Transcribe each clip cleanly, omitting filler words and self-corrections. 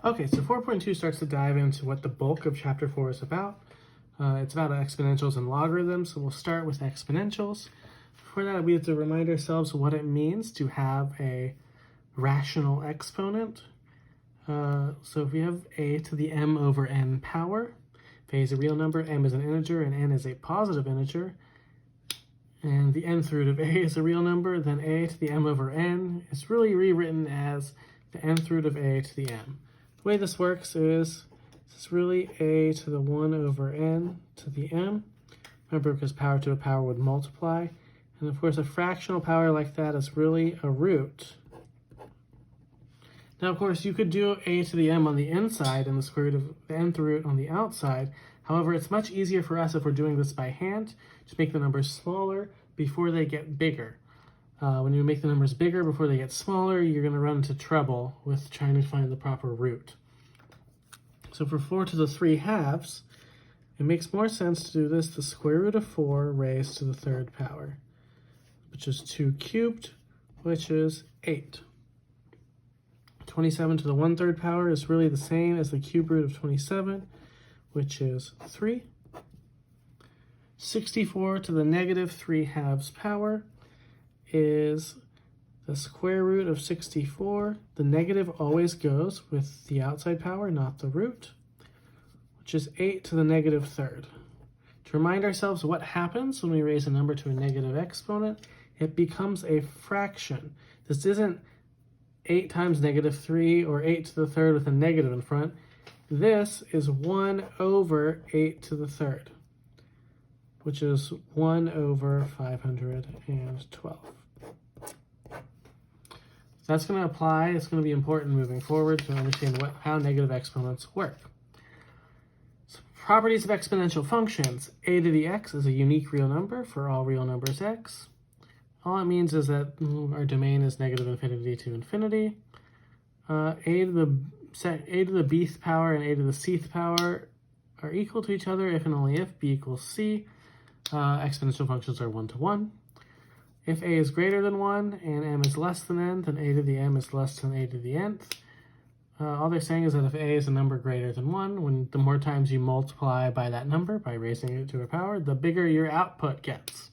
Okay, so 4.2 starts to dive into what the bulk of chapter 4 is about. It's about exponentials and logarithms, so we'll start with exponentials. For that, we have to remind ourselves what it means to have a rational exponent. So if we have a to the m over n power, if a is a real number, m is an integer, and n is a positive integer, and the nth root of a is a real number, then a to the m over n is really rewritten as the nth root of a to the m. The way this works is this is really a to the 1 over n to the m. Remember, because power to a power would multiply. And of course, a fractional power like that is really a root. Now, of course, you could do a to the m on the inside and the square root of the nth root on the outside. However, it's much easier for us if we're doing this by hand to make the numbers smaller before they get bigger. When you make the numbers bigger before they get smaller, you're going to run into trouble with trying to find the proper root. So for 4 to the 3 halves, it makes more sense to do this the square root of 4 raised to the third power, which is 2 cubed, which is 8. 27 to the 1/3 power is really the same as the cube root of 27, which is 3. 64 to the negative 3 halves power is the square root of 64. The negative always goes with the outside power, not the root, which is 8 to the negative third. To remind ourselves what happens when we raise a number to a negative exponent, it becomes a fraction. This isn't 8 times negative 3 or 8 to the third with a negative in front. This is 1 over 8 to the third, which is 1 over 512. That's going to apply. It's going to be important moving forward to understand how negative exponents work. So, properties of exponential functions. A to the x is a unique real number for all real numbers x. All it means is that our domain is negative infinity to infinity. A to the bth power and a to the cth power are equal to each other if and only if b equals c. Exponential functions are 1 to 1. If a is greater than 1 and m is less than n, then a to the m is less than a to the nth. All they're saying is that if a is a number greater than 1, the more times you multiply by that number, by raising it to a power, the bigger your output gets.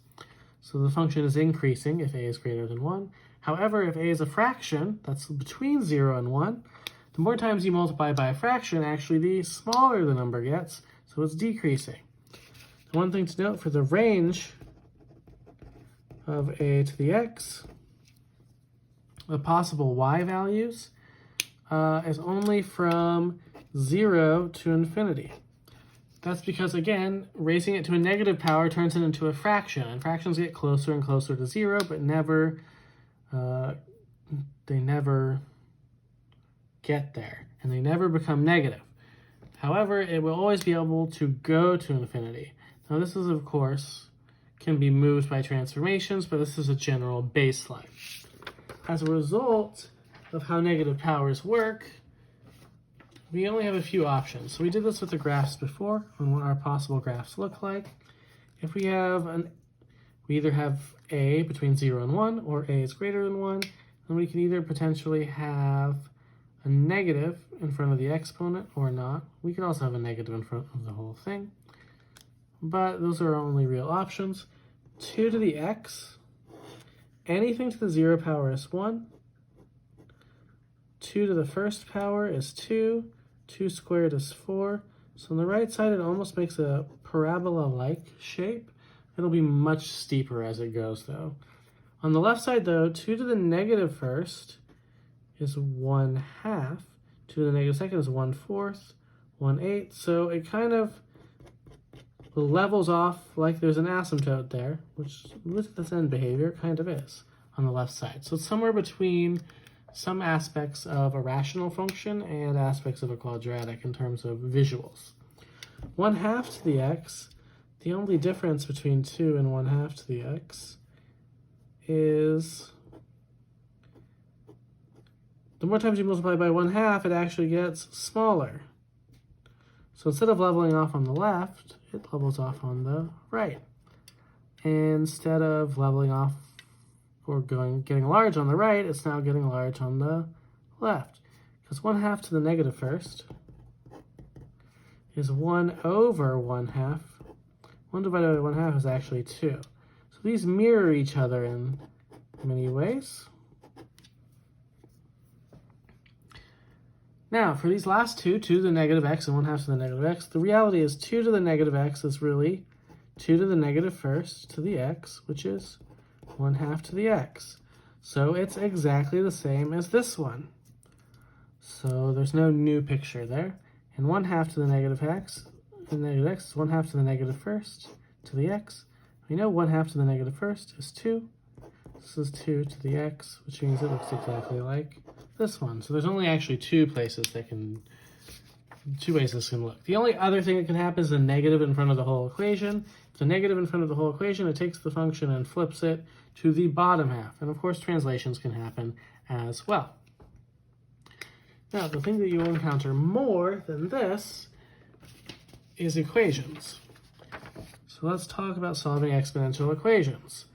So the function is increasing if a is greater than 1. However, if a is a fraction, that's between 0 and 1, the more times you multiply by a fraction, actually the smaller the number gets, so it's decreasing. One thing to note for the range of a to the x, the possible y values, is only from 0 to infinity. That's because, again, raising it to a negative power turns it into a fraction, and fractions get closer and closer to 0, but they never get there, and they never become negative. However, it will always be able to go to infinity. Now, this is, of course, can be moved by transformations, but this is a general baseline. As a result of how negative powers work, we only have a few options. So we did this with the graphs before on what our possible graphs look like. If we have we either have a between 0 and 1 or a is greater than 1, then we can either potentially have a negative in front of the exponent or not. We could also have a negative in front of the whole thing, but those are our only real options. 2 to the x, anything to the 0 power is 1. 2 to the first power is 2. 2 squared is 4. So on the right side, it almost makes a parabola-like shape. It'll be much steeper as it goes, though. On the left side, though, 2 to the negative first is 1/2. 2 to the negative second is 1/4, 1/8. So it kind of levels off like there's an asymptote there, which with this end behavior kind of is on the left side. So it's somewhere between some aspects of a rational function and aspects of a quadratic in terms of visuals. 1/2 to the x, the only difference between 2 and 1/2 to the x is the more times you multiply by 1/2, it actually gets smaller. So instead of leveling off on the left, it levels off on the right. And instead of leveling off or getting large on the right, it's now getting large on the left. Because 1/2 to the negative first is 1 over 1/2. 1 divided by 1/2 is actually 2. So these mirror each other in many ways. Now, for these last two, 2 to the negative x and 1/2 to the negative x, the reality is 2 to the negative x is really 2 to the negative first to the x, which is 1/2 to the x. So it's exactly the same as this one. So there's no new picture there. And 1/2 to the negative x, is 1/2 to the negative first to the x. We know 1/2 to the negative first is 2. This is 2 to the x, which means it looks exactly like this one. So there's only actually two ways this can look. The only other thing that can happen is a negative in front of the whole equation. If it's a negative in front of the whole equation, it takes the function and flips it to the bottom half. And of course, translations can happen as well. Now, the thing that you will encounter more than this is equations. So let's talk about solving exponential equations.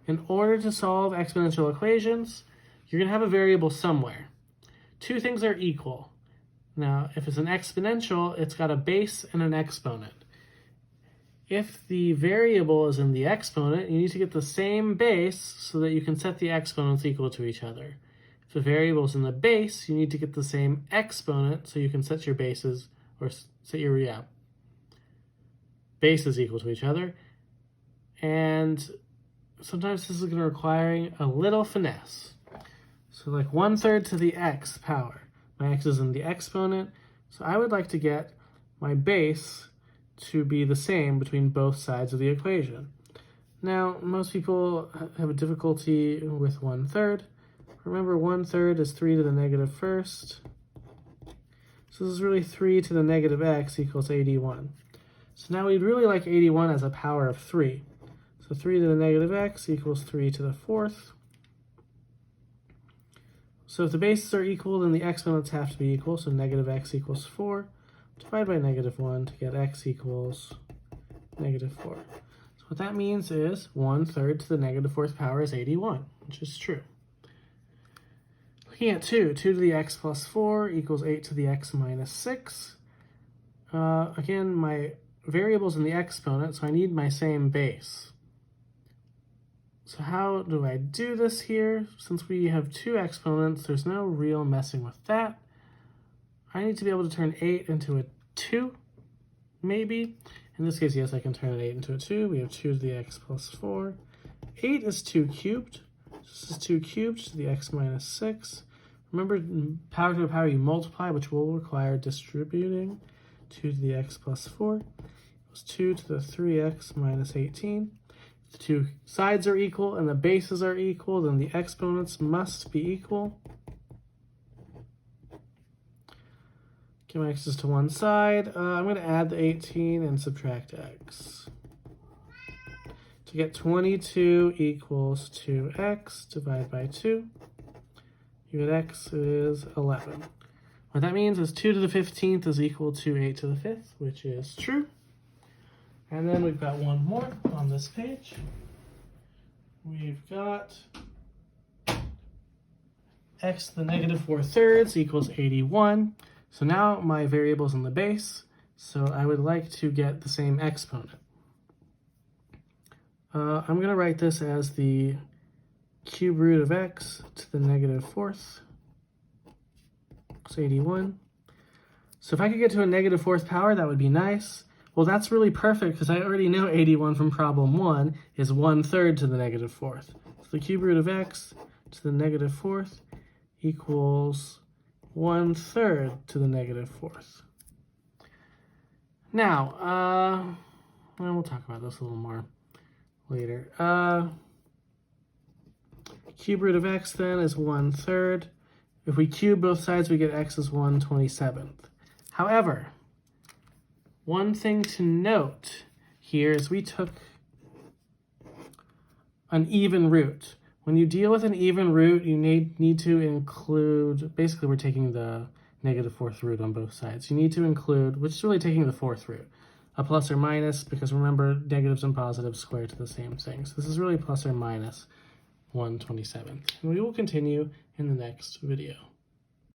In order to solve exponential equations, you're going to have a variable somewhere. Two things are equal. Now, if it's an exponential, it's got a base and an exponent. If the variable is in the exponent, you need to get the same base so that you can set the exponents equal to each other. If the variable is in the base, you need to get the same exponent so you can set your bases, or set your bases equal to each other. And sometimes this is going to require a little finesse. So like 1/3 to the x power. My x is in the exponent, so I would like to get my base to be the same between both sides of the equation. Now, most people have a difficulty with 1/3. Remember, 1/3 is 3 to the negative first. So this is really 3 to the negative x equals 81. So now we'd really like 81 as a power of 3. So 3 to the negative x equals 3 to the fourth. So if the bases are equal, then the exponents have to be equal. So negative x equals 4. Divide by negative 1 to get x equals negative 4. So what that means is 1/3 to the negative fourth power is 81, which is true. Looking at 2 to the x plus 4 equals 8 to the x minus 6. Again, my variable's in the exponent, so I need my same base. So how do I do this here? Since we have two exponents, there's no real messing with that. I need to be able to turn 8 into a 2, maybe. In this case, yes, I can turn an 8 into a 2. We have 2 to the x plus 4. 8 is 2 cubed. This is 2 cubed to the x minus 6. Remember, power to a power you multiply, which will require distributing. 2 to the x plus 4 equals 2 to the 3x minus 18. The two sides are equal and the bases are equal, then the exponents must be equal. Get my x's to one side. I'm going to add the 18 and subtract x. To get 22 equals 2x, divide by 2. You get x is 11. What that means is 2 to the 15th is equal to 8 to the 5th, which is true. And then we've got one more on this page. We've got x to the negative 4/3 equals 81. So now my variable's in the base, so I would like to get the same exponent. I'm going to write this as the cube root of x to the negative 4th. It's 81. So if I could get to a negative 4th power, that would be nice. Well, that's really perfect because I already know 81 from problem 1 is 1/3 to the negative 4th. So the cube root of x to the negative 4th equals 1/3 to the negative 4th. Now, we'll talk about this a little more later. Cube root of x then is 1/3. If we cube both sides, we get x is 1/27th. However, one thing to note here is we took an even root. When you deal with an even root, you need to include, basically we're taking the negative 4th root on both sides. You need to include, which is really taking the 4th root, a plus or minus, because remember, negatives and positives square to the same thing. So this is really plus or minus 1/27th. And we will continue in the next video.